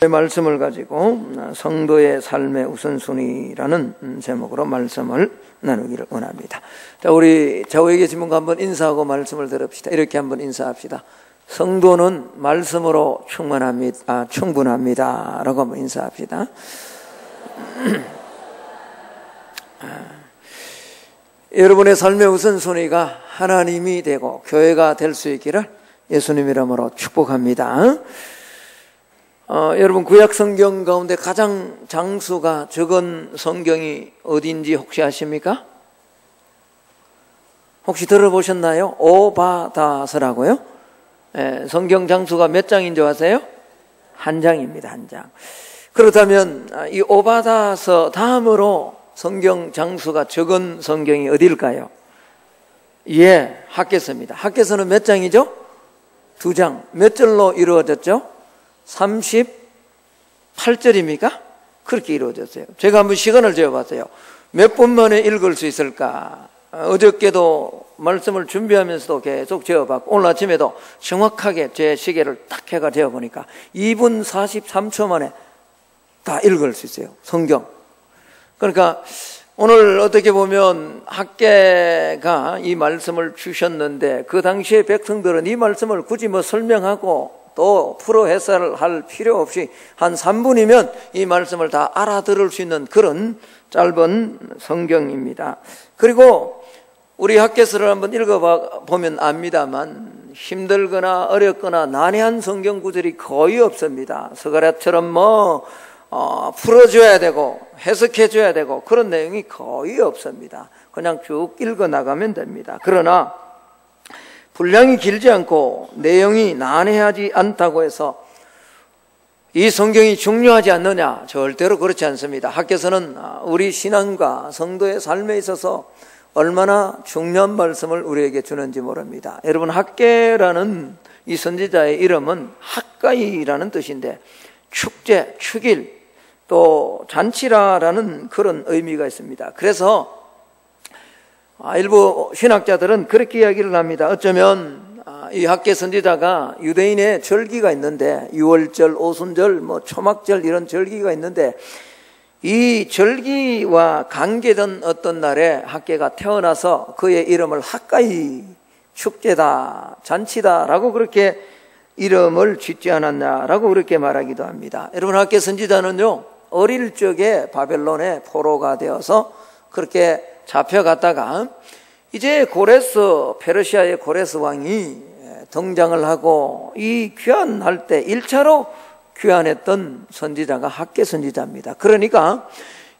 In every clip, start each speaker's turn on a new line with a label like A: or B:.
A: 말씀을 가지고 성도의 삶의 우선순위라는 제목으로 말씀을 나누기를 원합니다. 자, 우리 좌우에 계신 분과 한번 인사하고 말씀을 들읍시다. 이렇게 한번 인사합시다. 성도는 말씀으로 충분합니다. 라고 한번 인사합시다. 여러분의 삶의 우선순위가 하나님이 되고 교회가 될 수 있기를 예수님 이름으로 축복합니다. 여러분, 구약 성경 가운데 가장 장수가 적은 성경이 어딘지 혹시 아십니까? 혹시 들어보셨나요? 오바다서라고요? 성경 장수가 몇 장인지 아세요? 한 장입니다, 한 장. 그렇다면 이 오바다서 다음으로 성경 장수가 적은 성경이 어딜까요? 예, 학개서입니다. 학개서는 몇 장이죠? 2장. 몇 절로 이루어졌죠? 38절입니까? 그렇게 이루어졌어요. 제가 한번 시간을 재어봤어요. 몇 분 만에 읽을 수 있을까? 어저께도 말씀을 준비하면서도 계속 재어봤고 오늘 아침에도 정확하게 제 시계를 딱 해가 재어보니까 2분 43초 만에 다 읽을 수 있어요, 성경. 그러니까 오늘 어떻게 보면 학개가 이 말씀을 주셨는데 그 당시에 백성들은 이 말씀을 굳이 설명하고 또 풀어 해설할 필요 없이 한 3분이면 이 말씀을 다 알아들을 수 있는 그런 짧은 성경입니다. 그리고 우리 학개서를 한번 읽어보면 압니다만 힘들거나 어렵거나 난해한 성경 구절이 거의 없습니다. 스가랴처럼 풀어줘야 되고 해석해줘야 되고 그런 내용이 거의 없습니다. 그냥 쭉 읽어나가면 됩니다. 그러나 분량이 길지 않고 내용이 난해하지 않다고 해서 이 성경이 중요하지 않느냐? 절대로 그렇지 않습니다. 학개서는 우리 신앙과 성도의 삶에 있어서 얼마나 중요한 말씀을 우리에게 주는지 모릅니다. 여러분, 학개라는 이 선지자의 이름은 학가이라는 뜻인데 축제, 축일, 또 잔치라라는 그런 의미가 있습니다. 그래서 일부 신학자들은 그렇게 이야기를 합니다. 어쩌면 이 학개 선지자가 유대인의 절기가 있는데 유월절, 오순절, 초막절 이런 절기가 있는데 이 절기와 관계된 어떤 날에 학개가 태어나서 그의 이름을 학가이, 축제다, 잔치다라고 그렇게 이름을 짓지 않았냐라고 그렇게 말하기도 합니다. 여러분, 학개 선지자는요 어릴 적에 바벨론의 포로가 되어서 그렇게 잡혀갔다가 이제 페르시아의 고레스 왕이 등장을 하고 이 귀환할 때 1차로 귀환했던 선지자가 학개 선지자입니다. 그러니까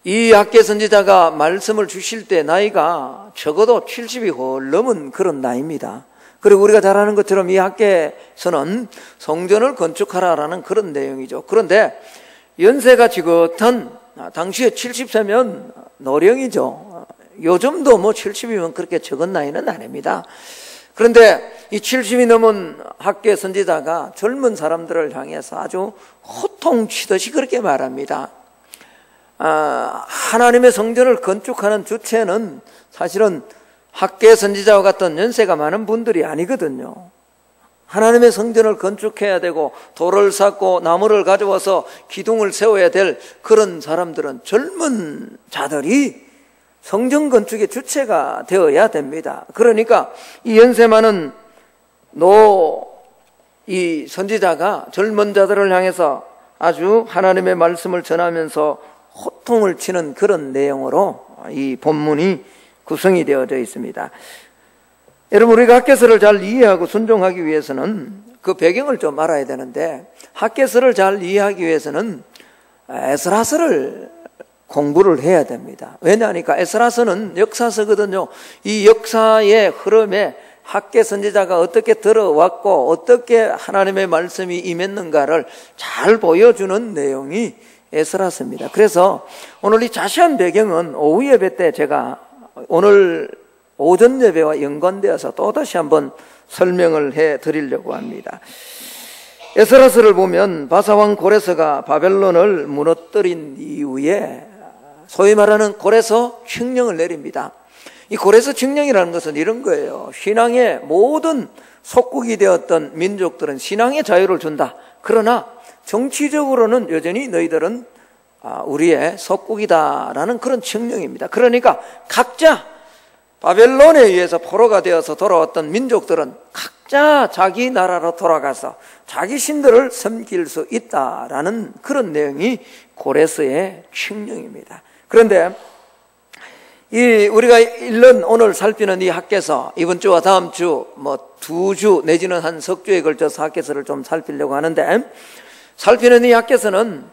A: 이 학개 선지자가 말씀을 주실 때 나이가 적어도 70이 훨 넘은 그런 나이입니다. 그리고 우리가 잘 아는 것처럼 이 학개서는 성전을 건축하라라는 그런 내용이죠. 그런데 연세가 지긋한 당시에 70세면 노령이죠. 요즘도 70이면 그렇게 적은 나이는 아닙니다. 그런데 이 70이 넘은 학개 선지자가 젊은 사람들을 향해서 아주 호통치듯이 그렇게 말합니다. 하나님의 성전을 건축하는 주체는 사실은 학개 선지자와 같은 연세가 많은 분들이 아니거든요. 하나님의 성전을 건축해야 되고 돌을 쌓고 나무를 가져와서 기둥을 세워야 될 그런 사람들은 젊은 자들이 성전 건축의 주체가 되어야 됩니다. 그러니까 이 연세 많은 이 선지자가 젊은 자들을 향해서 아주 하나님의 말씀을 전하면서 호통을 치는 그런 내용으로 이 본문이 구성이 되어져 있습니다. 여러분, 우리가 학개서를 잘 이해하고 순종하기 위해서는 그 배경을 좀 알아야 되는데 학개서를 잘 이해하기 위해서는 에스라서를 공부를 해야 됩니다. 왜냐하니까 에스라서는 역사서거든요. 이 역사의 흐름에 학개 선지자가 어떻게 들어왔고 어떻게 하나님의 말씀이 임했는가를 잘 보여주는 내용이 에스라서입니다. 그래서 오늘 이 자세한 배경은 오후 예배 때 제가 오늘 오전 예배와 연관되어서 또다시 한번 설명을 해드리려고 합니다. 에스라서를 보면 바사왕 고레스가 바벨론을 무너뜨린 이후에 소위 말하는 고레스 칙령을 내립니다. 이 고레스 칙령이라는 것은 이런 거예요. 신앙의 모든 속국이 되었던 민족들은 신앙의 자유를 준다. 그러나 정치적으로는 여전히 너희들은 우리의 속국이다라는 그런 칙령입니다. 그러니까 각자 바벨론에 의해서 포로가 되어서 돌아왔던 민족들은 각자 자기 나라로 돌아가서 자기 신들을 섬길 수 있다라는 그런 내용이 고레스의 칙령입니다. 그런데 우리가 오늘 살피는 이 학개서, 이번 주와 다음 주, 2주 내지는 한 석 주에 걸쳐서 학개서를 좀 살피려고 하는데, 살피는 이 학개서는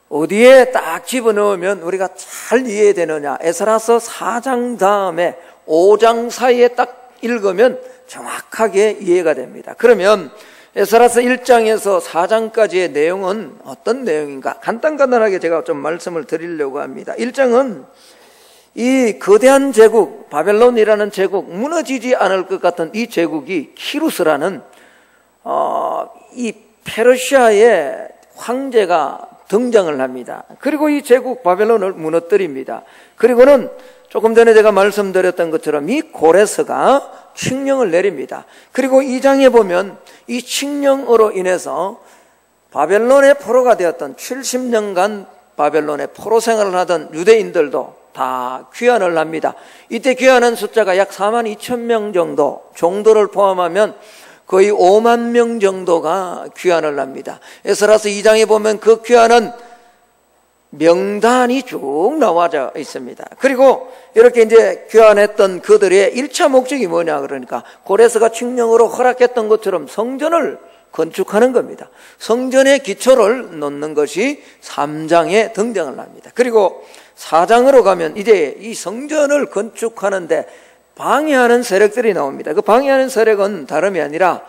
A: 어디에 딱 집어넣으면 우리가 잘 이해되느냐. 에스라서 4장 다음에 5장 사이에 딱 읽으면 정확하게 이해가 됩니다. 그러면 에스라서 1장에서 4장까지의 내용은 어떤 내용인가? 간단하게 제가 좀 말씀을 드리려고 합니다. 1장은 이 거대한 제국, 바벨론이라는 제국, 무너지지 않을 것 같은 이 제국이 키루스라는 이 페르시아의 황제가 등장을 합니다. 그리고 이 제국 바벨론을 무너뜨립니다. 그리고는 조금 전에 제가 말씀드렸던 것처럼 이 고레스가 칙령을 내립니다. 그리고 2장에 보면 이 칙령으로 인해서 바벨론의 포로가 되었던 70년간 바벨론의 포로 생활을 하던 유대인들도 다 귀환을 합니다. 이때 귀환한 숫자가 약 42,000명 정도를 포함하면 거의 5만 명 정도가 귀환을 합니다. 에스라서 2장에 보면 그 귀환은 명단이 쭉 나와져 있습니다. 그리고 이렇게 이제 귀환했던 그들의 1차 목적이 뭐냐 그러니까 고레스가 칙령으로 허락했던 것처럼 성전을 건축하는 겁니다. 성전의 기초를 놓는 것이 3장에 등장을 합니다. 그리고 4장으로 가면 이제 이 성전을 건축하는데 방해하는 세력들이 나옵니다. 그 방해하는 세력은 다름이 아니라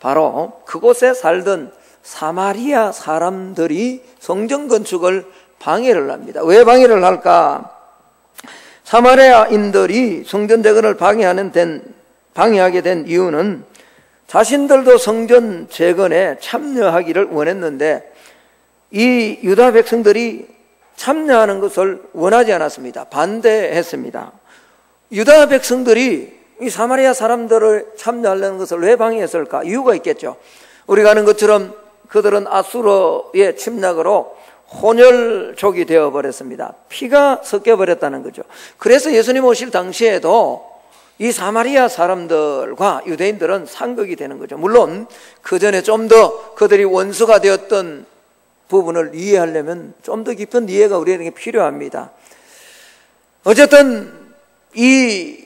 A: 바로 그곳에 살던 사마리아 사람들이 성전 건축을 방해를 합니다. 왜 방해를 할까? 사마리아인들이 성전 재건을 방해하게 된 이유는 자신들도 성전 재건에 참여하기를 원했는데 이 유다 백성들이 참여하는 것을 원하지 않았습니다. 반대했습니다. 유다 백성들이 이 사마리아 사람들을 참여하려는 것을 왜 방해했을까? 이유가 있겠죠. 우리가 아는 것처럼 그들은 아수르의 침략으로 혼혈족이 되어버렸습니다. 피가 섞여버렸다는 거죠. 그래서 예수님 오실 당시에도 이 사마리아 사람들과 유대인들은 상극이 되는 거죠. 물론 그 전에 좀 더 그들이 원수가 되었던 부분을 이해하려면 좀 더 깊은 이해가 우리에게 필요합니다. 어쨌든 이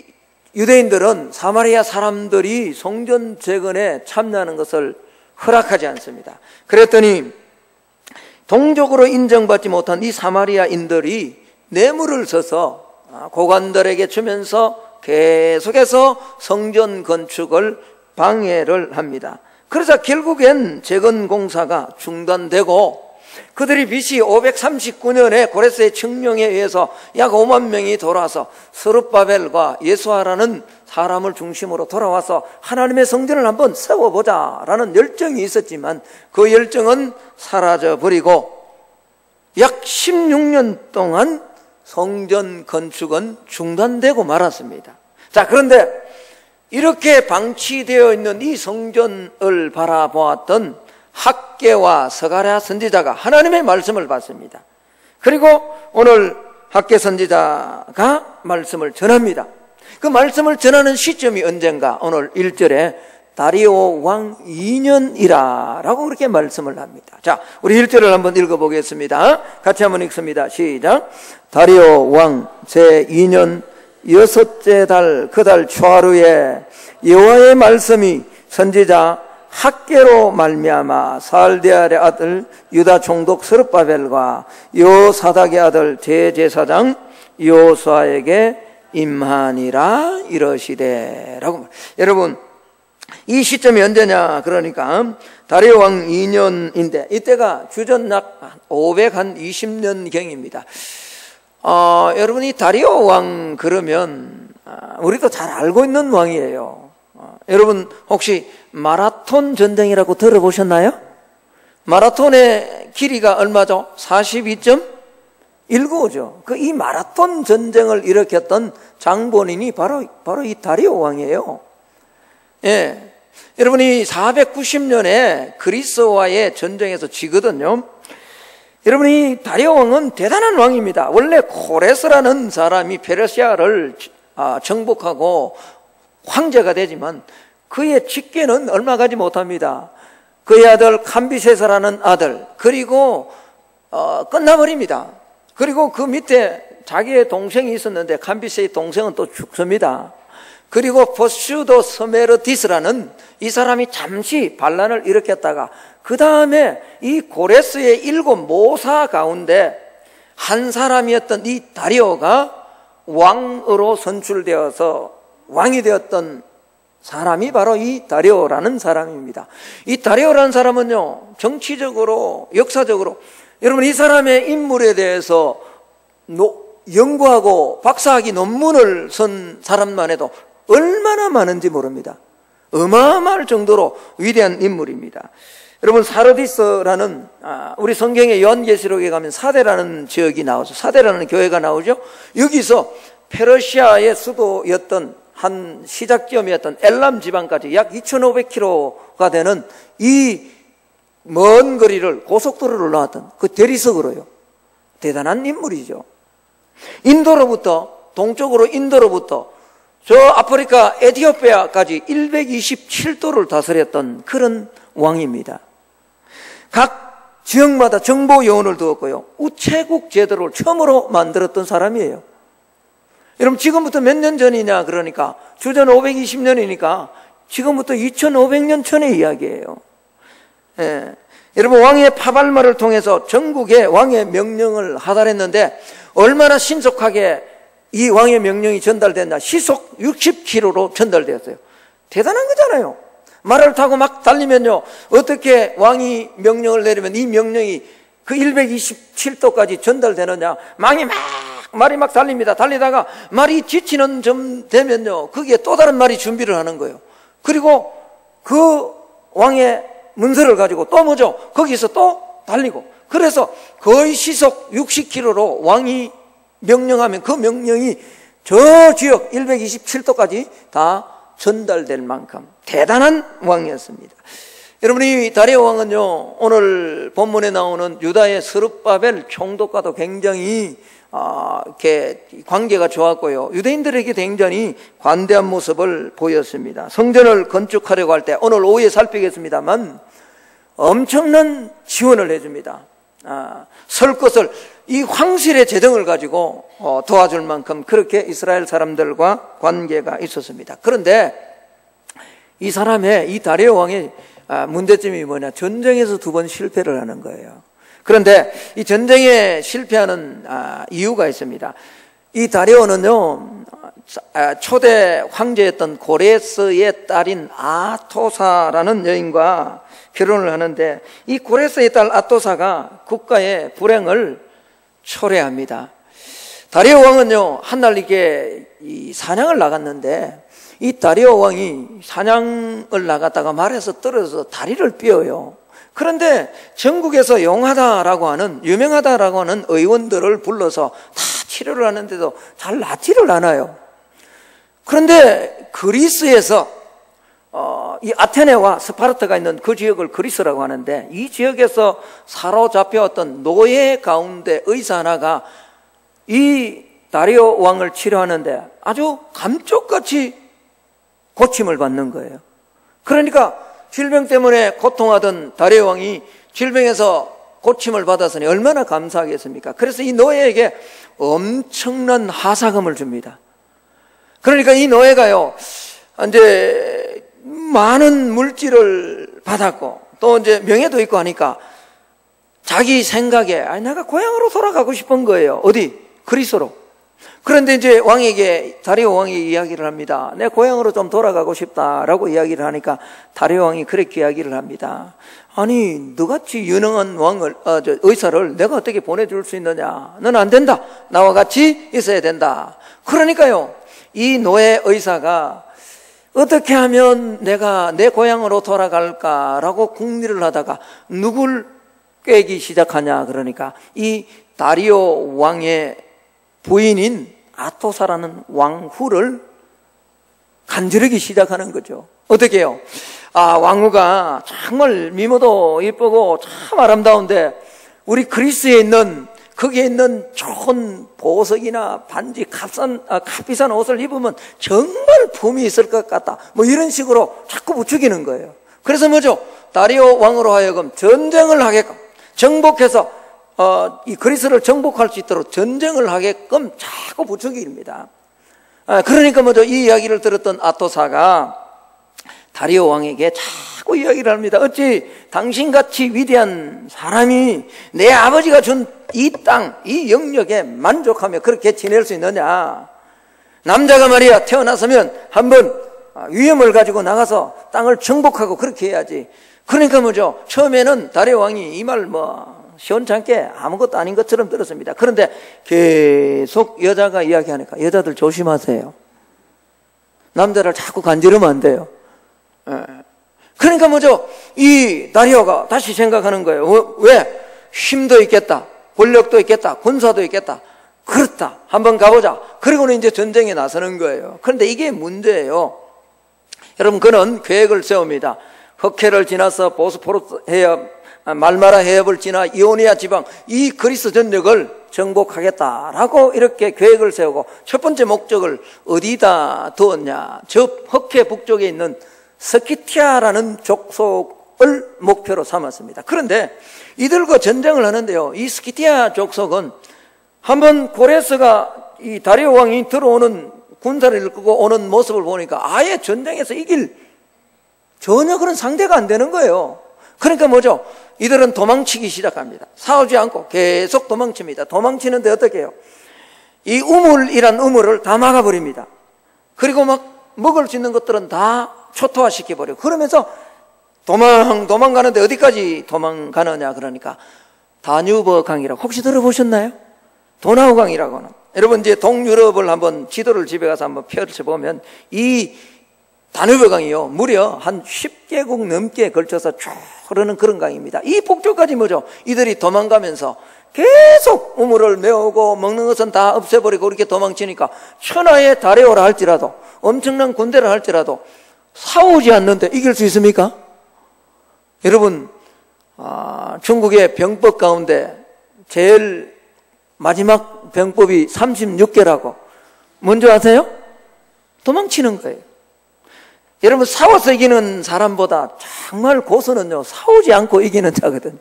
A: 유대인들은 사마리아 사람들이 성전 재건에 참여하는 것을 허락하지 않습니다. 그랬더니 동족으로 인정받지 못한 이 사마리아인들이 뇌물을 써서 고관들에게 주면서 계속해서 성전 건축을 방해를 합니다. 그러자 결국엔 재건 공사가 중단되고 그들이 BC 539년에 고레스의 칙령에 의해서 약 5만 명이 돌아와서 스룹바벨과 예수아라는 사람을 중심으로 돌아와서 하나님의 성전을 한번 세워보자라는 열정이 있었지만 그 열정은 사라져버리고 약 16년 동안 성전 건축은 중단되고 말았습니다. 자, 그런데 이렇게 방치되어 있는 이 성전을 바라보았던 학개와 스가랴 선지자가 하나님의 말씀을 받습니다. 그리고 오늘 학개 선지자가 말씀을 전합니다. 그 말씀을 전하는 시점이 언젠가 오늘 1절에 다리오 왕 2년이라 라고 그렇게 말씀을 합니다. 자, 우리 1절을 한번 읽어보겠습니다. 같이 한번 읽습니다. 시작. 다리오 왕 제2년 6째 달 그 달 초하루에 여호와의 말씀이 선지자 학개로 말미암아 살디알의 아들 유다 총독 스룹바벨과 요사닥의 아들 대제사장 요수아에게 임하니라 이러시되 라고. 여러분, 이 시점이 언제냐 그러니까 다리오 왕 2년인데 이때가 주전 약 520년경입니다. 여러분이 다리오 왕 그러면 우리도 잘 알고 있는 왕이에요. 여러분 혹시 마라톤 전쟁이라고 들어보셨나요? 마라톤의 길이가 얼마죠? 42.19죠. 이 마라톤 전쟁을 일으켰던 장본인이 바로 이 다리오 왕이에요. 예. 여러분이 490년에 그리스와의 전쟁에서 지거든요. 여러분이 다리오 왕은 대단한 왕입니다. 원래 코레스라는 사람이 페르시아를 정복하고 황제가 되지만 그의 직계는 얼마 가지 못합니다. 그의 아들 캄비세스라는 아들, 그리고 끝나버립니다. 그리고 그 밑에 자기의 동생이 있었는데 캄비세의 동생은 또 죽습니다. 그리고 포슈도 스메르디스라는 이 사람이 잠시 반란을 일으켰다가 그 다음에 이 고레스의 7 모사 가운데 한 사람이었던 이 다리오가 왕으로 선출되어서 왕이 되었던 사람이 바로 이 다리오라는 사람입니다. 이 다리오라는 사람은요, 정치적으로, 역사적으로 여러분 이 사람의 인물에 대해서 연구하고 박사학위 논문을 쓴 사람만 해도 얼마나 많은지 모릅니다. 어마어마할 정도로 위대한 인물입니다. 여러분 사르디스라는 우리 성경의 요한계시록에 가면 사대라는 지역이 나오죠. 사대라는 교회가 나오죠. 여기서 페르시아의 수도였던 한 시작점이었던 엘람 지방까지 약 2,500km가 되는 이 먼 거리를 고속도로를 올라왔던 그 대리석으로요. 대단한 인물이죠. 인도로부터 동쪽으로 인도로부터 저 아프리카 에티오피아까지 127도를 다스렸던 그런 왕입니다. 각 지역마다 정보 요원을 두었고요. 우체국 제도를 처음으로 만들었던 사람이에요. 여러분 지금부터 몇 년 전이냐 그러니까 주전 520년이니까 지금부터 2500년 전의 이야기예요. 예. 여러분 왕의 파발마를 통해서 전국에 왕의 명령을 하달했는데 얼마나 신속하게 이 왕의 명령이 전달됐나. 시속 60km로 전달되었어요. 대단한 거잖아요. 말을 타고 막 달리면요, 어떻게 왕이 명령을 내리면 이 명령이 그 127도까지 전달되느냐. 말이 막 달립니다. 달리다가 말이 지치는 점 되면요, 거기에 또 다른 말이 준비를 하는 거예요. 그리고 그 왕의 문서를 가지고 또 뭐죠? 거기서 또 달리고. 그래서 거의 시속 60km로 왕이 명령하면 그 명령이 저 지역 127도까지 다 전달될 만큼 대단한 왕이었습니다. 여러분 이 다리오 왕은요, 오늘 본문에 나오는 유다의 스룹바벨 총독과도 굉장히 이렇게 관계가 좋았고요. 유대인들에게 굉장히 관대한 모습을 보였습니다. 성전을 건축하려고 할 때 오늘 오후에 살피겠습니다만 엄청난 지원을 해줍니다. 설 것을 이 황실의 재정을 가지고 도와줄 만큼 그렇게 이스라엘 사람들과 관계가 있었습니다. 그런데 이 사람의 이 다리오 왕의 문제점이 뭐냐? 전쟁에서 2번 실패를 하는 거예요. 그런데 이 전쟁에 실패하는 이유가 있습니다. 이 다리오는요, 초대 황제였던 고레스의 딸인 아토사라는 여인과 결혼을 하는데 이 고레스의 딸 아토사가 국가의 불행을 초래합니다. 다리오 왕은요, 한날 이게 사냥을 나갔는데 이 다리오 왕이 사냥을 나갔다가 말에서 떨어져서 다리를 삐어요. 그런데 전국에서 용하다라고 하는, 유명하다라고 하는 의원들을 불러서 다 치료를 하는데도 잘 낫지를 않아요. 그런데 그리스에서 이 아테네와 스파르타가 있는 그 지역을 그리스라고 하는데 이 지역에서 사로잡혀왔던 노예 가운데 의사 하나가 이 다리오 왕을 치료하는데 아주 감쪽같이 고침을 받는 거예요. 그러니까 질병 때문에 고통하던 다리오 왕이 질병에서 고침을 받았으니 얼마나 감사하겠습니까? 그래서 이 노예에게 엄청난 하사금을 줍니다. 그러니까 이 노예가요, 이제 많은 물질을 받았고 또 이제 명예도 있고 하니까 자기 생각에 내가 고향으로 돌아가고 싶은 거예요. 어디? 그리스로. 그런데 이제 왕에게 다리오 왕이 이야기를 합니다. 내 고향으로 좀 돌아가고 싶다라고 이야기를 하니까 다리오 왕이 그렇게 이야기를 합니다. 아니 너같이 유능한 의사를 내가 어떻게 보내줄 수 있느냐. 넌 안 된다. 나와 같이 있어야 된다. 그러니까요, 이 노예 의사가 어떻게 하면 내가 내 고향으로 돌아갈까라고 궁리를 하다가 누굴 꿰기 시작하냐. 그러니까 이 다리오 왕의 부인인 아토사라는 왕후를 간지르기 시작하는 거죠. 어떻게 해요? 왕후가 정말 미모도 이쁘고 참 아름다운데 우리 그리스에 있는 거기에 있는 좋은 보석이나 반지 값비싼 옷을 입으면 정말 품이 있을 것 같다. 뭐 이런 식으로 자꾸 부추기는 거예요. 그래서 뭐죠? 다리오 왕으로 하여금 전쟁을 하게끔 정복해서 이 그리스를 정복할 수 있도록 전쟁을 하게끔 자꾸 부추기입니다. 그러니까 뭐죠? 이 이야기를 들었던 아토사가 다리오 왕에게 자꾸 이야기를 합니다. 어찌 당신같이 위대한 사람이 내 아버지가 준 이 땅, 이 영역에 만족하며 그렇게 지낼 수 있느냐. 남자가 말이야 태어났으면 한번 위험을 가지고 나가서 땅을 정복하고 그렇게 해야지. 그러니까 뭐죠? 처음에는 다리오 왕이 이 말 시원찮게 아무것도 아닌 것처럼 들었습니다. 그런데 계속 여자가 이야기하니까 여자들 조심하세요. 남자를 자꾸 간지르면 안 돼요. 그러니까 뭐죠? 이 다리오가 다시 생각하는 거예요. 왜? 힘도 있겠다. 권력도 있겠다. 군사도 있겠다. 그렇다. 한번 가보자. 그리고는 이제 전쟁에 나서는 거예요. 그런데 이게 문제예요. 여러분, 그는 계획을 세웁니다. 흑해를 지나서 보스포러스 해협, 말마라 해협을 지나 이오니아 지방, 이 그리스 전역을 정복하겠다라고 이렇게 계획을 세우고 첫 번째 목적을 어디다 두었냐? 저 흑해 북쪽에 있는 스키티아라는 족속을 목표로 삼았습니다. 그런데 이들과 전쟁을 하는데요, 이 스키티아 족속은 한번 고레스가 이 다리오 왕이 들어오는 군사를 이끌고 오는 모습을 보니까 아예 전쟁에서 이길 전혀 그런 상대가 안 되는 거예요. 그러니까 뭐죠? 이들은 도망치기 시작합니다. 싸우지 않고 계속 도망칩니다. 도망치는데 어떻게 해요? 이 우물이란 우물을 다 막아버립니다. 그리고 막 먹을 수 있는 것들은 다 초토화시켜버려요. 그러면서 도망가는데 어디까지 도망가느냐 그러니까 다뉴버 강이라고 혹시 들어보셨나요? 도나우 강이라고는. 여러분 이제 동유럽을 한번 지도를 집에 가서 한번 펼쳐보면 이 다뉴버 강이요 무려 한 10개국 넘게 걸쳐서 쭉 흐르는 그런 강입니다. 이 북쪽까지 뭐죠? 이들이 도망가면서 계속 우물을 메우고 먹는 것은 다 없애버리고 그렇게 도망치니까 천하의 다리오라 할지라도 엄청난 군대를 할지라도 싸우지 않는데 이길 수 있습니까? 여러분, 중국의 병법 가운데 제일 마지막 병법이 36개라고 뭔지 아세요? 도망치는 거예요. 여러분, 싸워서 이기는 사람보다 정말 고수는요 싸우지 않고 이기는 자거든요.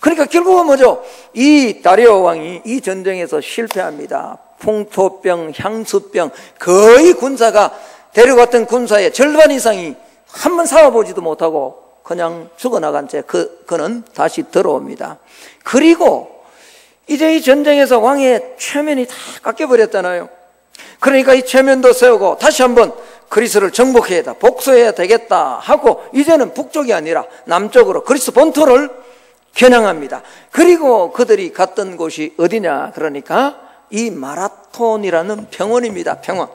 A: 그러니까 결국은 뭐죠? 이 다리오 왕이 이 전쟁에서 실패합니다. 풍토병, 향수병, 거의 군사가 데려갔던 군사의 절반 이상이 한 번 싸워보지도 못하고 그냥 죽어나간 채 그는 다시 들어옵니다. 그리고 이제 이 전쟁에서 왕의 최면이 다 깎여버렸잖아요. 그러니까 이 최면도 세우고 다시 한번 그리스를 정복해야 돼, 복수해야 되겠다 하고 이제는 북쪽이 아니라 남쪽으로 그리스 본토를 겨냥합니다. 그리고 그들이 갔던 곳이 어디냐 그러니까 이 마라톤이라는 평원입니다. 평원.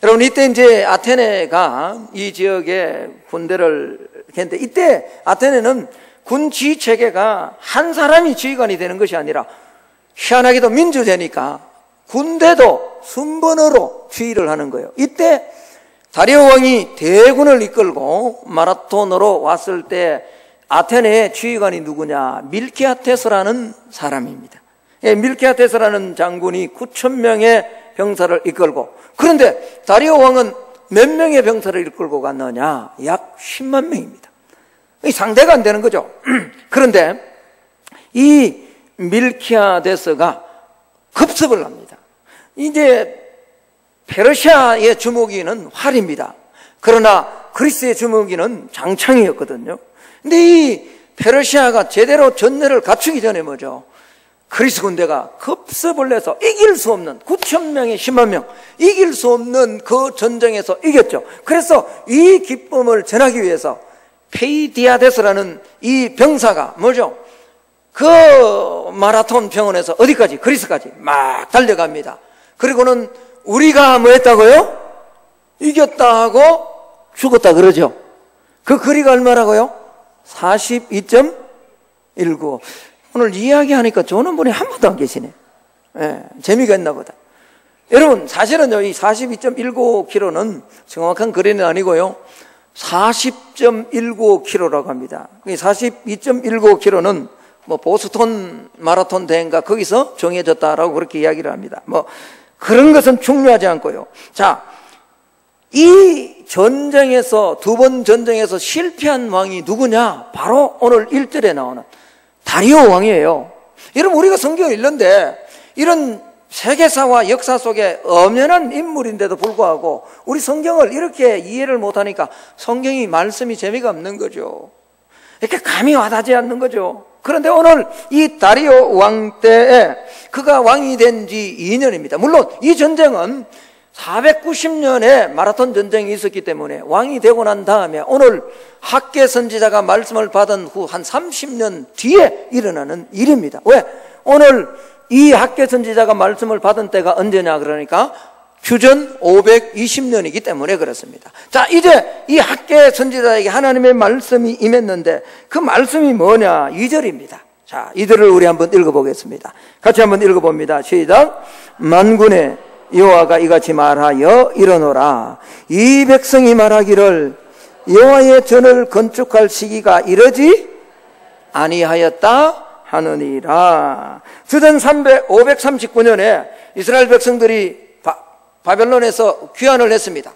A: 여러분 이때 이제 아테네가 이 지역에 군대를 했는데 이때 아테네는 군 지휘 체계가 한 사람이 지휘관이 되는 것이 아니라 희한하게도 민주제니까 군대도 순번으로 지휘를 하는 거예요. 이때 다리오 왕이 대군을 이끌고 마라톤으로 왔을 때 아테네의 지휘관이 누구냐? 밀키아테스라는 사람입니다. 밀키아테스라는 장군이 9,000명의 병사를 이끌고, 그런데 다리오 왕은 몇 명의 병사를 이끌고 갔느냐? 약 10만 명입니다. 상대가 안 되는 거죠. 그런데 이 밀키아데스가 급습을 합니다. 이제 페르시아의 주무기는 활입니다. 그러나 그리스의 주무기는 장창이었거든요. 근데 이 페르시아가 제대로 전례를 갖추기 전에 뭐죠? 그리스 군대가 급습을 해서 이길 수 없는 9,000명의 10만 명, 이길 수 없는 그 전쟁에서 이겼죠. 그래서 이 기쁨을 전하기 위해서 페이디아데스라는 이 병사가 뭐죠? 그 마라톤 평원에서 어디까지? 그리스까지 막 달려갑니다. 그리고는 우리가 뭐 했다고요? 이겼다 하고 죽었다 그러죠. 그 거리가 얼마라고요? 42.19. 오늘 이야기하니까 좋은 분이 한 분도 안 계시네. 예, 재미가 있나 보다. 여러분, 사실은요, 이 42.19km는 정확한 거리는 아니고요. 40.195km라고 합니다. 42.195km는 뭐 보스턴 마라톤 대회인가 거기서 정해졌다라고 그렇게 이야기를 합니다. 뭐 그런 것은 중요하지 않고요. 자, 이 전쟁에서 두 번 전쟁에서 실패한 왕이 누구냐? 바로 오늘 1절에 나오는 다리오 왕이에요. 여러분, 우리가 성경을 읽는데 이런 세계사와 역사 속에 엄연한 인물인데도 불구하고 우리 성경을 이렇게 이해를 못하니까 성경이 말씀이 재미가 없는 거죠. 이렇게 감이 와닿지 않는 거죠. 그런데 오늘 이 다리오 왕 때에 그가 왕이 된 지 2년입니다. 물론 이 전쟁은 490년에 마라톤 전쟁이 있었기 때문에 왕이 되고 난 다음에 오늘 학개 선지자가 말씀을 받은 후 한 30년 뒤에 일어나는 일입니다. 왜? 오늘 이 학개 선지자가 말씀을 받은 때가 언제냐 그러니까 주전 520년이기 때문에 그렇습니다. 자, 이제 이 학개 선지자에게 하나님의 말씀이 임했는데 그 말씀이 뭐냐? 2절입니다. 자, 2절을 우리 한번 읽어보겠습니다. 같이 한번 읽어봅니다. 시작. 만군의 여호와가 이같이 말하여 이르노라. 이 백성이 말하기를 여호와의 전을 건축할 시기가 이르지 아니하였다 하느니라. 주전 539년에 이스라엘 백성들이 바벨론에서 귀환을 했습니다.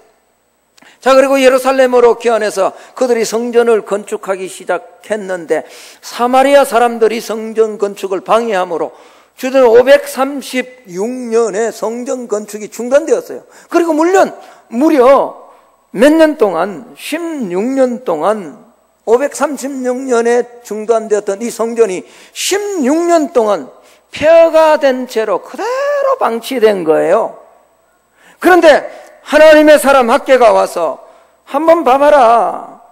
A: 자, 그리고 예루살렘으로 귀환해서 그들이 성전을 건축하기 시작했는데 사마리아 사람들이 성전 건축을 방해함으로 주전 536년에 성전 건축이 중단되었어요. 그리고 무려 몇 년 동안 16년 동안 536년에 중단되었던 이 성전이 16년 동안 폐허가 된 채로 그대로 방치된 거예요. 그런데 하나님의 사람 학개가 와서 한번 봐봐라.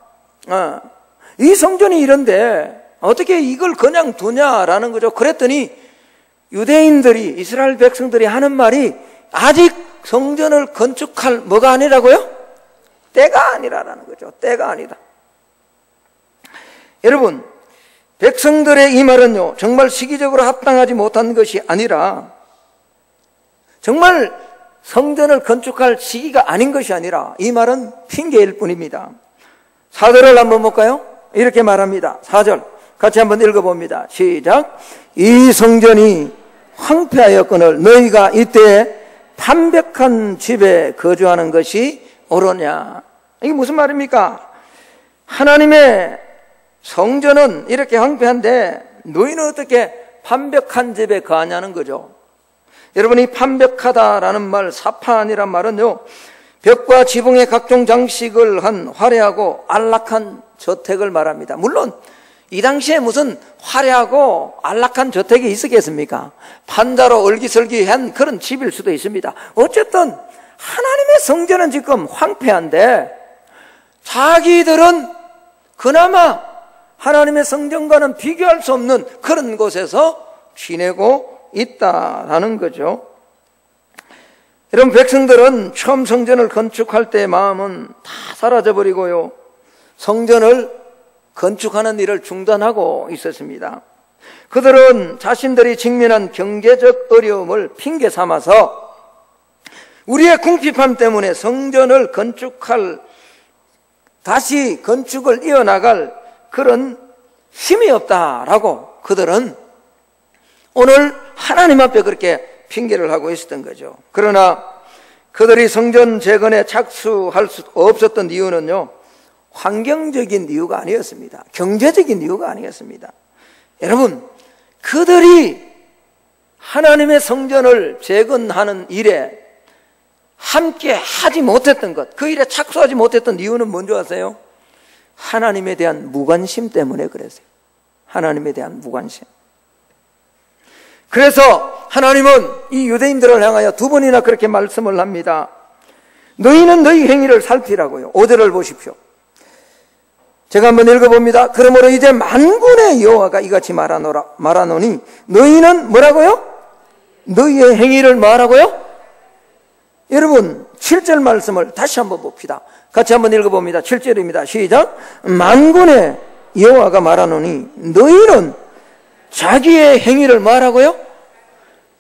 A: 이 성전이 이런데 어떻게 이걸 그냥 두냐라는 거죠. 그랬더니 유대인들이, 이스라엘 백성들이 하는 말이 아직 성전을 건축할 뭐가 아니라고요? 때가 아니라라는 거죠. 때가 아니다. 여러분, 백성들의 이 말은요, 정말 시기적으로 합당하지 못한 것이 아니라 정말 성전을 건축할 시기가 아닌 것이 아니라 이 말은 핑계일 뿐입니다. 4절을 한번 볼까요? 이렇게 말합니다. 4절 같이 한번 읽어봅니다. 시작. 이 성전이 황폐하였거늘 너희가 이때 판벽한 집에 거주하는 것이 옳으냐. 이게 무슨 말입니까? 하나님의 성전은 이렇게 황폐한데 너희는 어떻게 판벽한 집에 거하냐는 거죠. 여러분, 이 판벽하다라는 말, 사판이란 말은요, 벽과 지붕에 각종 장식을 한 화려하고 안락한 저택을 말합니다. 물론 이 당시에 무슨 화려하고 안락한 저택이 있었겠습니까? 판자로 얼기설기한 그런 집일 수도 있습니다. 어쨌든 하나님의 성전은 지금 황폐한데 자기들은 그나마 하나님의 성전과는 비교할 수 없는 그런 곳에서 지내고 있다라는 거죠. 여러분, 백성들은 처음 성전을 건축할 때의 마음은 다 사라져버리고요, 성전을 건축하는 일을 중단하고 있었습니다. 그들은 자신들이 직면한 경제적 어려움을 핑계 삼아서 우리의 궁핍함 때문에 성전을 다시 건축을 이어나갈 그런 힘이 없다라고 그들은 오늘 하나님 앞에 그렇게 핑계를 하고 있었던 거죠. 그러나 그들이 성전 재건에 착수할 수 없었던 이유는요, 환경적인 이유가 아니었습니다. 경제적인 이유가 아니었습니다. 여러분, 그들이 하나님의 성전을 재건하는 일에 함께 하지 못했던 것, 그 일에 착수하지 못했던 이유는 뭔지 아세요? 하나님에 대한 무관심 때문에 그랬어요. 하나님에 대한 무관심. 그래서 하나님은 이 유대인들을 향하여 두 번이나 그렇게 말씀을 합니다. 너희는 너희 행위를 살피라고요. 5절을 보십시오. 제가 한번 읽어봅니다. 그러므로 이제 만군의 여호와가 이같이 말하노니 너희는 뭐라고요? 너희의 행위를 뭐하라고요? 여러분, 7절 말씀을 다시 한번 봅시다. 같이 한번 읽어봅니다. 7절입니다. 시작. 만군의 여호와가 말하노니 너희는 자기의 행위를 뭐하라고요?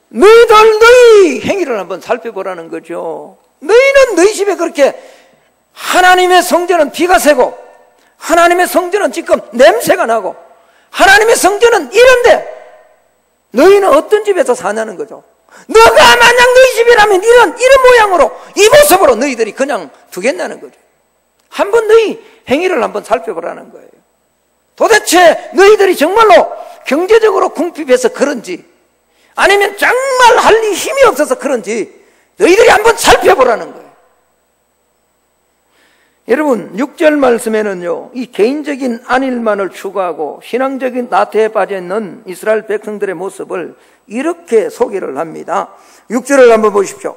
A: 너희 행위를 한번 살펴보라는 거죠. 너희는 너희 집에 그렇게 하나님의 성전은 피가 새고 하나님의 성전은 지금 냄새가 나고 하나님의 성전은 이런데 너희는 어떤 집에서 사냐는 거죠. 너가 만약 너희 집이라면 이런 모양으로 이 모습으로 너희들이 그냥 두겠냐는 거죠. 한번 너희 행위를 한번 살펴보라는 거예요. 도대체 너희들이 정말로 경제적으로 궁핍해서 그런지 아니면 정말 할 힘이 없어서 그런지 너희들이 한번 살펴보라는 거예요. 여러분 6절 말씀에는요, 이 개인적인 안일만을 추구하고 신앙적인 나태에 빠져있는 이스라엘 백성들의 모습을 이렇게 소개를 합니다. 6절을 한번 보십시오.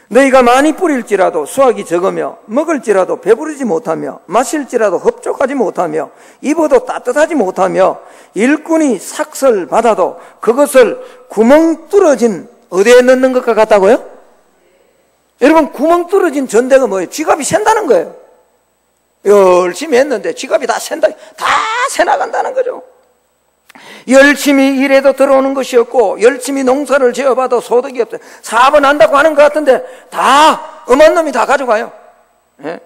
A: 너희가 많이 뿌릴지라도 수확이 적으며 먹을지라도 배부르지 못하며 마실지라도 흡족하지 못하며 입어도 따뜻하지 못하며 일꾼이 삭설 받아도 그것을 구멍 뚫어진 어디에 넣는 것과 같다고요? 여러분 구멍 뚫어진 전대가 뭐예요? 지갑이 샌다는 거예요. 열심히 했는데 지갑이 다 새나간다는 거죠. 열심히 일해도 들어오는 것이 없고 열심히 농사를 지어봐도 소득이 없어요. 사업은 한다고 하는 것 같은데 다 엄한 놈이 다 가져가요. 예?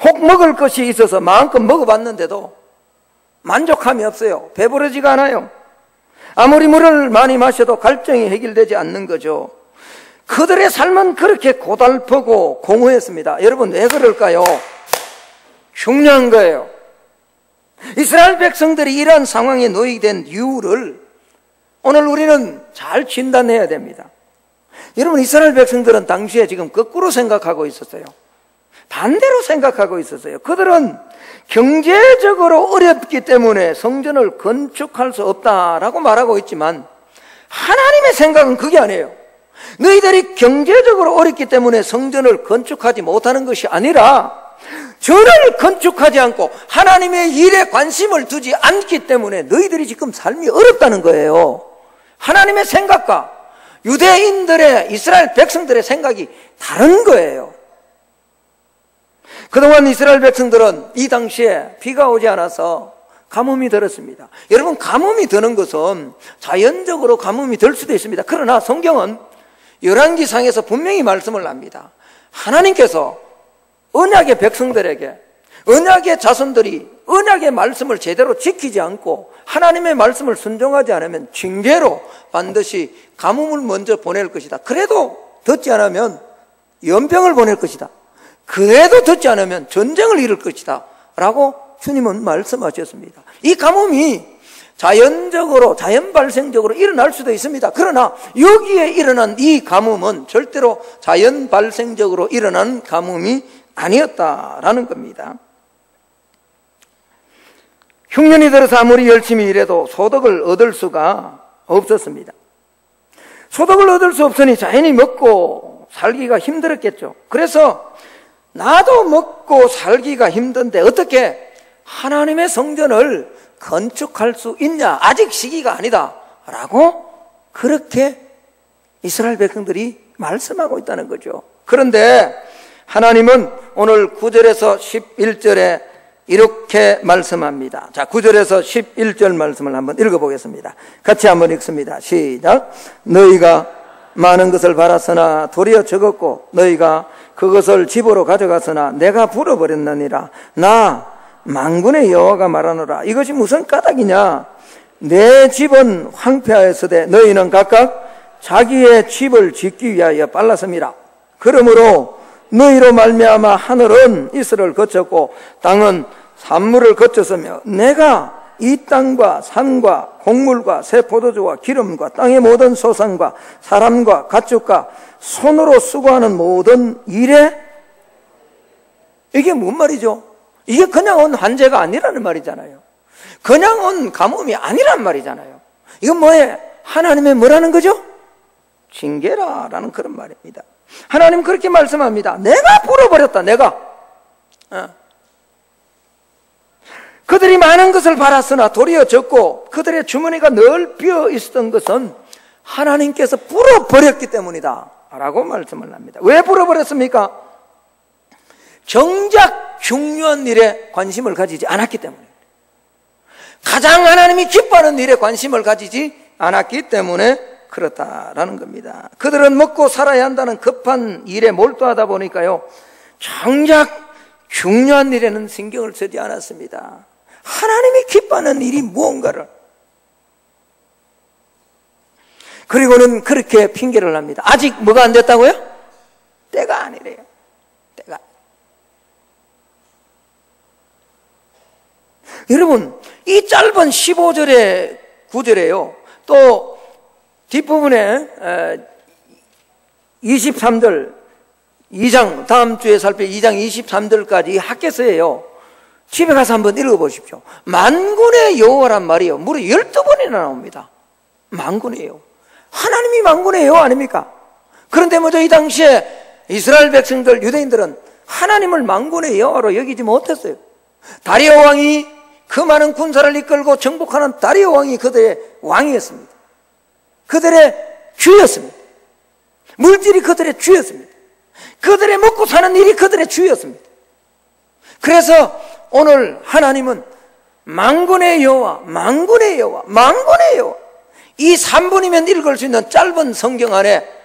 A: 혹 먹을 것이 있어서 마음껏 먹어봤는데도 만족함이 없어요. 배부르지가 않아요. 아무리 물을 많이 마셔도 갈증이 해결되지 않는 거죠. 그들의 삶은 그렇게 고달프고 공허했습니다. 여러분 왜 그럴까요? 중요한 거예요. 이스라엘 백성들이 이러한 상황에 놓이게 된 이유를 오늘 우리는 잘 진단해야 됩니다. 여러분 이스라엘 백성들은 당시에 지금 거꾸로 생각하고 있었어요. 반대로 생각하고 있었어요. 그들은 경제적으로 어렵기 때문에 성전을 건축할 수 없다라고 말하고 있지만 하나님의 생각은 그게 아니에요. 너희들이 경제적으로 어렵기 때문에 성전을 건축하지 못하는 것이 아니라 전을 건축하지 않고 하나님의 일에 관심을 두지 않기 때문에 너희들이 지금 삶이 어렵다는 거예요. 하나님의 생각과 유대인들의 이스라엘 백성들의 생각이 다른 거예요. 그동안 이스라엘 백성들은 이 당시에 비가 오지 않아서 가뭄이 들었습니다. 여러분 가뭄이 드는 것은 자연적으로 가뭄이 들 수도 있습니다. 그러나 성경은 열왕기상에서 분명히 말씀을 합니다. 하나님께서 언약의 백성들에게 언약의 자손들이 언약의 말씀을 제대로 지키지 않고 하나님의 말씀을 순종하지 않으면 징계로 반드시 가뭄을 먼저 보낼 것이다. 그래도 듣지 않으면 연병을 보낼 것이다. 그래도 듣지 않으면 전쟁을 이룰 것이다 라고 주님은 말씀하셨습니다. 이 가뭄이 자연적으로 자연 발생적으로 일어날 수도 있습니다. 그러나 여기에 일어난 이 가뭄은 절대로 자연 발생적으로 일어난 가뭄이 아니었다라는 겁니다. 흉년이 들어서 아무리 열심히 일해도 소득을 얻을 수가 없었습니다. 소득을 얻을 수 없으니 자연히 먹고 살기가 힘들었겠죠. 그래서 나도 먹고 살기가 힘든데 어떻게 하나님의 성전을 건축할 수 있냐? 아직 시기가 아니다 라고 그렇게 이스라엘 백성들이 말씀하고 있다는 거죠. 그런데 하나님은 오늘 9절에서 11절에 이렇게 말씀합니다. 자, 9절에서 11절 말씀을 한번 읽어보겠습니다. 같이 한번 읽습니다. 시작. 너희가 많은 것을 바랐으나 도리어 적었고 너희가 그것을 집으로 가져갔으나 내가 불어버렸느니라. 나 만군의 여호와가 말하노라. 이것이 무슨 까닭이냐? 내 집은 황폐하였으되 너희는 각각 자기의 집을 짓기 위하여 빨랐습니다. 그러므로 너희로 말미암아 하늘은 이슬을 거쳤고 땅은 산물을 거쳤으며 내가 이 땅과 산과 곡물과 새 포도주와 기름과 땅의 모든 소산과 사람과 가축과 손으로 수고하는 모든 일에 이게 뭔 말이죠? 이게 그냥 온 환제가 아니라는 말이잖아요. 그냥 온 가뭄이 아니란 말이잖아요. 이건 뭐예요? 하나님의 뭐라는 거죠? 징계라라는 그런 말입니다. 하나님 그렇게 말씀합니다. 내가 불어버렸다. 내가 그들이 많은 것을 바랐으나 도리어 적고 그들의 주머니가 늘 비어 있었던 것은 하나님께서 불어버렸기 때문이다 라고 말씀을 합니다. 왜 불어버렸습니까? 정작 중요한 일에 관심을 가지지 않았기 때문에, 가장 하나님이 기뻐하는 일에 관심을 가지지 않았기 때문에 그렇다라는 겁니다. 그들은 먹고 살아야 한다는 급한 일에 몰두하다 보니까요, 정작 중요한 일에는 신경을 쓰지 않았습니다. 하나님이 기뻐하는 일이 무언가를. 그리고는 그렇게 핑계를 합니다. 아직 뭐가 안 됐다고요? 때가 아니래요. 때가. 여러분, 이 짧은 15절의 구절에요, 또 뒷부분에 23절 2장, 다음 주에 살필 2장 23절까지 학개서예요. 집에 가서 한번 읽어보십시오. 만군의 여호와란 말이요, 무려 12번이나 나옵니다. 만군이에요. 하나님이 만군의 여호와 아닙니까? 그런데 먼저 이 당시에 이스라엘 백성들, 유대인들은 하나님을 만군의 여호와로 여기지 못했어요. 다리오 왕이 그 많은 군사를 이끌고 정복하는 다리오 왕이 그들의 왕이었습니다. 그들의 주였습니다. 물질이 그들의 주였습니다. 그들의 먹고 사는 일이 그들의 주였습니다. 그래서 오늘 하나님은 만군의 여호와, 만군의 여호와, 만군의 여호와, 이 3분이면 읽을 수 있는 짧은 성경 안에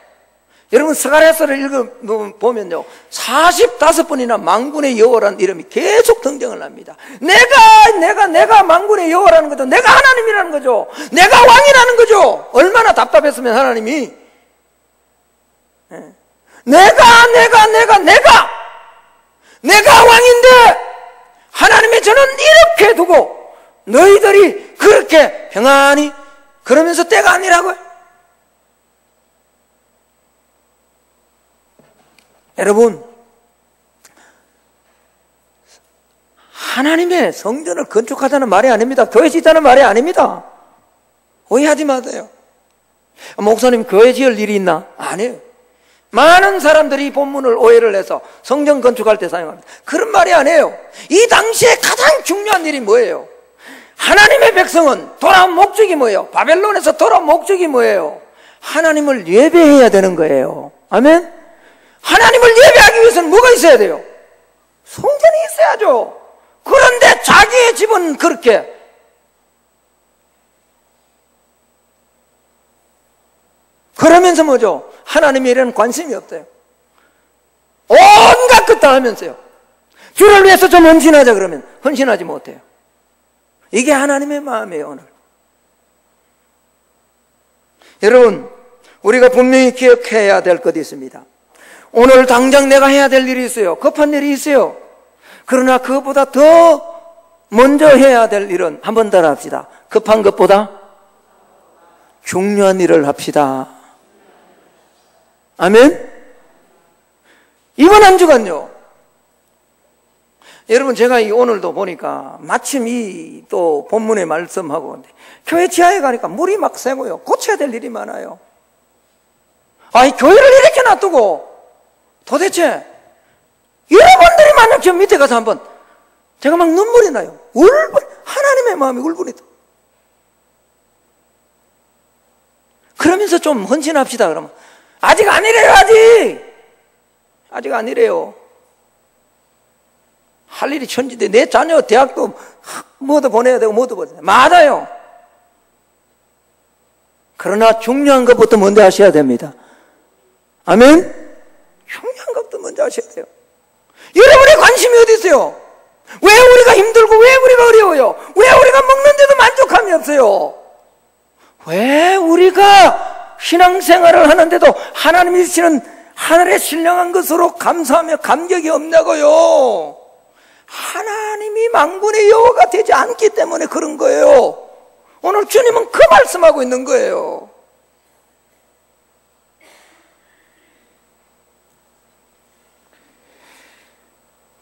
A: 여러분 스가랴서를 읽어보면요, 45번이나 만군의 여호와라는 이름이 계속 등장을 합니다. 내가 만군의 여호와라는 거죠. 내가 하나님이라는 거죠. 내가 왕이라는 거죠. 얼마나 답답했으면 하나님이 내가 왕인데 하나님이 저는 이렇게 두고 너희들이 그렇게 평안히 그러면서 때가 아니라고요. 여러분, 하나님의 성전을 건축하자는 말이 아닙니다. 교회 짓자는 말이 아닙니다. 오해하지 마세요. 목사님, 교회 지을 일이 있나? 아니에요. 많은 사람들이 이 본문을 오해를 해서 성전 건축할 때 사용합니다. 그런 말이 아니에요. 이 당시에 가장 중요한 일이 뭐예요? 하나님의 백성은 돌아온 목적이 뭐예요? 바벨론에서 돌아온 목적이 뭐예요? 하나님을 예배해야 되는 거예요. 아멘? 하나님을 예배하기 위해서는 뭐가 있어야 돼요? 성전이 있어야죠. 그런데 자기의 집은 그렇게 그러면서 뭐죠? 하나님의 일에는 관심이 없대요. 온갖 것 다 하면서요, 주를 위해서 좀 헌신하자 그러면 헌신하지 못해요. 이게 하나님의 마음이에요. 오늘 여러분, 우리가 분명히 기억해야 될 것이 있습니다. 오늘 당장 내가 해야 될 일이 있어요. 급한 일이 있어요. 그러나 그것보다 더 먼저 해야 될 일은 한번 더 합시다. 급한 것보다 중요한 일을 합시다. 아멘? 이번 한 주간요, 여러분, 제가 오늘도 보니까 마침 이 또 본문의 말씀하고 교회 지하에 가니까 물이 막 새고요, 고쳐야 될 일이 많아요. 아이, 교회를 이렇게 놔두고 도대체 여러분들이 만약 저 밑에 가서 한번, 제가 막 눈물이 나요. 하나님의 마음이 울분이다. 그러면서 좀 헌신합시다. 그러면 아직 아니래요. 아직 아니래요. 할 일이 천지인데 내 자녀 대학도 뭐도 보내야 되고 뭐도 보내야 돼요. 맞아요. 그러나 중요한 것부터 먼저 하셔야 됩니다. 아멘? 중요한 것부터 먼저 하셔야 돼요. 여러분의 관심이 어디 있어요? 왜 우리가 힘들고 왜 우리가 어려워요? 왜 우리가 먹는데도 만족함이 없어요? 왜 우리가 신앙생활을 하는데도 하나님이 주시는 하늘의 신령한 것으로 감사하며 감격이 없냐고요? 하나님이 만군의 여호와가 되지 않기 때문에 그런 거예요. 오늘 주님은 그 말씀하고 있는 거예요.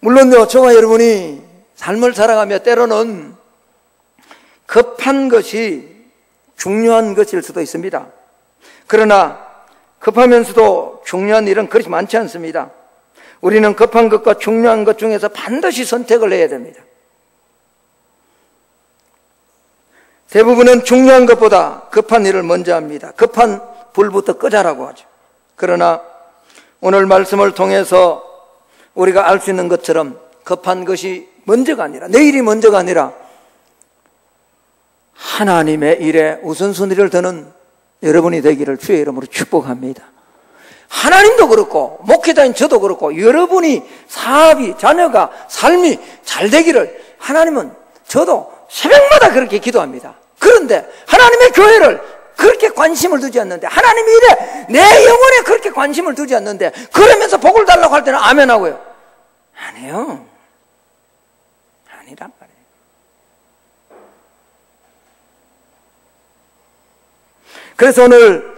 A: 물론요, 저와 여러분이 삶을 살아가며 때로는 급한 것이 중요한 것일 수도 있습니다. 그러나 급하면서도 중요한 일은 그렇지 많지 않습니다. 우리는 급한 것과 중요한 것 중에서 반드시 선택을 해야 됩니다. 대부분은 중요한 것보다 급한 일을 먼저 합니다. 급한 불부터 끄자라고 하죠. 그러나 오늘 말씀을 통해서 우리가 알 수 있는 것처럼 급한 것이 먼저가 아니라, 내일이 먼저가 아니라 하나님의 일에 우선순위를 두는 여러분이 되기를 주의 이름으로 축복합니다. 하나님도 그렇고 목회자인 저도 그렇고 여러분이 사업이, 자녀가, 삶이 잘 되기를 하나님은, 저도 새벽마다 그렇게 기도합니다. 그런데 하나님의 교회를 그렇게 관심을 두지 않는데, 하나님이 이래 내 영혼에 그렇게 관심을 두지 않는데, 그러면서 복을 달라고 할 때는 아멘 하고요. 아니요, 아니란 말이에요. 그래서 오늘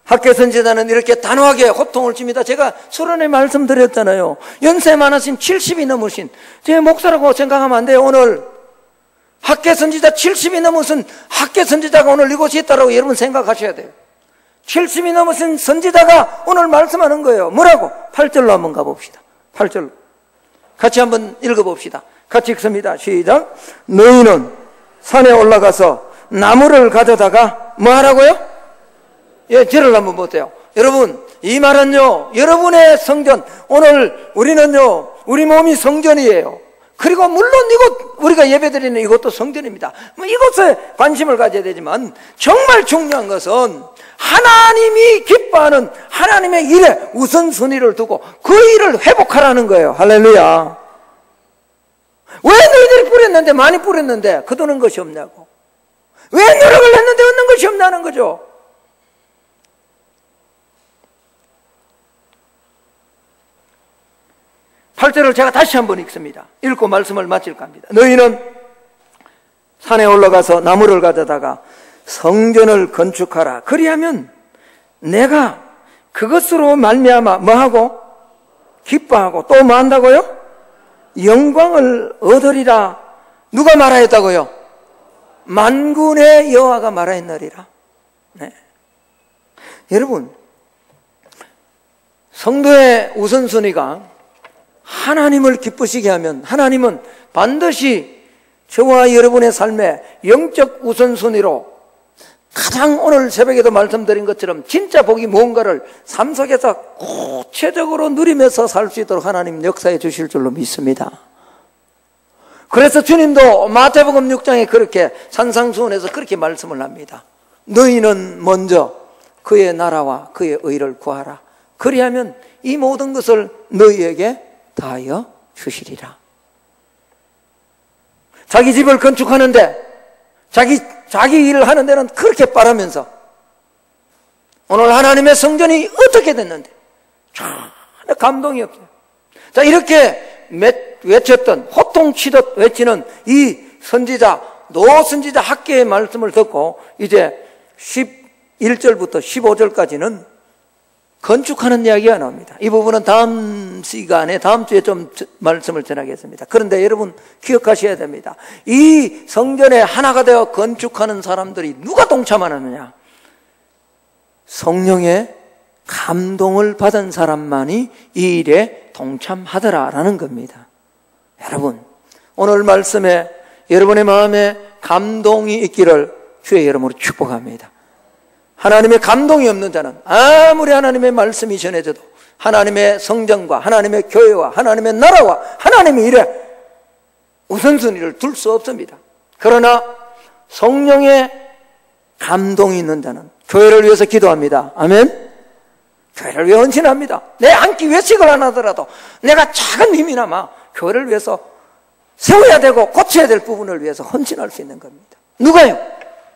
A: 학교선지자는 이렇게 단호하게 호통을 칩니다. 제가 수련회 말씀드렸잖아요. 연세 많으신 70이 넘으신 제 목사라고 생각하면 안 돼요. 오늘 학교선지자 70이 넘으신 학교선지자가 오늘 이곳에 있다고 여러분 생각하셔야 돼요. 70이 넘으신 선지자가 오늘 말씀하는 거예요. 뭐라고? 8절로 한번 가봅시다. 8절로 같이 한번 읽어봅시다. 같이 읽습니다. 시작. 너희는 산에 올라가서 나무를 가져다가 뭐 하라고요? 예, 저를 한번 보세요. 여러분, 이 말은요, 여러분의 성전, 오늘 우리는요, 우리 몸이 성전이에요. 그리고 물론 이곳, 우리가 예배드리는 이것도 성전입니다. 이곳에 관심을 가져야 되지만, 정말 중요한 것은 하나님이 기뻐하는 하나님의 일에 우선순위를 두고 그 일을 회복하라는 거예요. 할렐루야. 왜 너희들이 뿌렸는데, 많이 뿌렸는데 거두는 것이 없냐고. 왜 노력을 했는데 얻는 것이 없냐는 거죠. 팔 절을 제가 다시 한번 읽습니다. 읽고 말씀을 마칠까 합니다. 너희는 산에 올라가서 나무를 가져다가 성전을 건축하라. 그리하면 내가 그것으로 말미암아 뭐하고? 기뻐하고 또 뭐 한다고요? 영광을 얻으리라. 누가 말하였다고요? 만군의 여호와가 말하였느니라. 네. 여러분, 성도의 우선순위가 하나님을 기쁘시게 하면 하나님은 반드시 저와 여러분의 삶에 영적 우선순위로 가장 오늘 새벽에도 말씀드린 것처럼 진짜 복이 무언가를 삶 속에서 구체적으로 누리면서 살 수 있도록 하나님 역사해 주실 줄로 믿습니다. 그래서 주님도 마태복음 6장에 그렇게 산상수훈에서 그렇게 말씀을 합니다. 너희는 먼저 그의 나라와 그의 의를 구하라. 그리하면 이 모든 것을 너희에게 다하여 주시리라. 자기 집을 건축하는데 자기 일을 하는 데는 그렇게 빠르면서 오늘 하나님의 성전이 어떻게 됐는데 전혀 감동이 없어요. 자, 이렇게 외쳤던, 호통치듯 외치는 이 선지자, 노선지자 학계의 말씀을 듣고 이제 11절부터 15절까지는 건축하는 이야기가 나옵니다. 이 부분은 다음 시간에, 다음 주에 좀 말씀을 전하겠습니다. 그런데 여러분 기억하셔야 됩니다. 이 성전에 하나가 되어 건축하는 사람들이 누가 동참하느냐? 성령의 감동을 받은 사람만이 이 일에 동참하더라라는 겁니다. 여러분, 오늘 말씀에 여러분의 마음에 감동이 있기를 주의 이름으로 축복합니다. 하나님의 감동이 없는 자는 아무리 하나님의 말씀이 전해져도 하나님의 성전과 하나님의 교회와 하나님의 나라와 하나님의 일에 우선순위를 둘 수 없습니다. 그러나 성령의 감동이 있는 자는 교회를 위해서 기도합니다. 아멘. 교회를 위해 헌신합니다. 내 한 끼 외식을 안 하더라도 내가 작은 힘이나마 교회를 위해서 세워야 되고 고쳐야 될 부분을 위해서 헌신할 수 있는 겁니다. 누가요?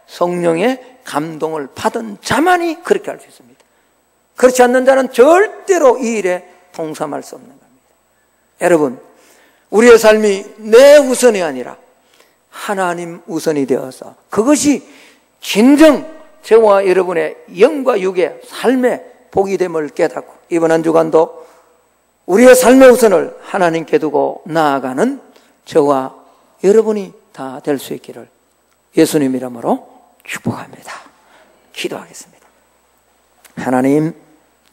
A: 성령의 감동을 받은 자만이 그렇게 할 수 있습니다. 그렇지 않는 자는 절대로 이 일에 동참할 수 없는 겁니다. 여러분, 우리의 삶이 내 우선이 아니라 하나님 우선이 되어서 그것이 진정 저와 여러분의 영과 육의 삶의 복이 됨을 깨닫고 이번 한 주간도 우리의 삶의 우선을 하나님께 두고 나아가는 저와 여러분이 다 될 수 있기를 예수님 이름으로 축복합니다. 기도하겠습니다. 하나님,